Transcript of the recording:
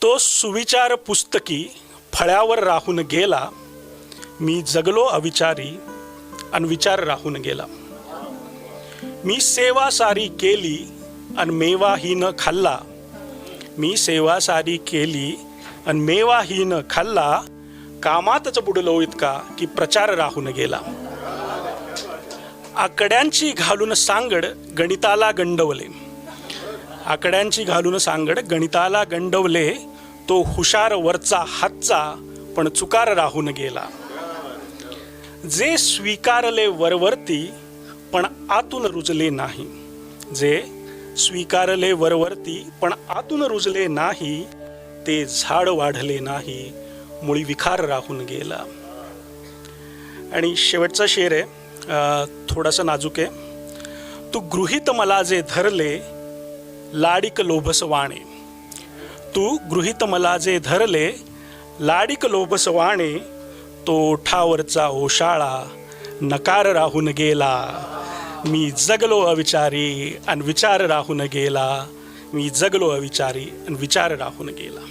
तो सुविचार पुस्तकी फळ्यावर राहून गेला, मी जगलो अविचारी अन विचार राहून गेला. मी सेवा सारी केली अन मेवाही न खाल्ला, मी सेवा सारी केली अन मेवाही न खाल्ला, कामातच बुडलो इतका की प्रचार राहून गेला. आकड्यांची घालून सांगड गणिताला गंडवले, आकड्यांची घालून सांगड गणिताला गंडवले, तो हुशार वरचा हातचा पण चुकार राहून गेला. जे स्वीकारले वरवरती पण आतून रुजले नाही, जे स्वीकारले वरवरती पण आतून रुजले नाही, ते झाड वाढले नाही, मुळी विखार राहून गेला. आणि शेवटचा शेर आहे, थोडासा नाजूक आहे. तू गृहीत मला जे धरले, लाडिक लोभस वाणे, तू गृहीत मला जे धरले, लाडिक लोभस वाणे, तो ओठावरचा ओशाळा नकार राहून गेला. मी जगलो अविचारी अन विचार राहून गेला, मी जगलो अविचारी अन विचार राहून गेला.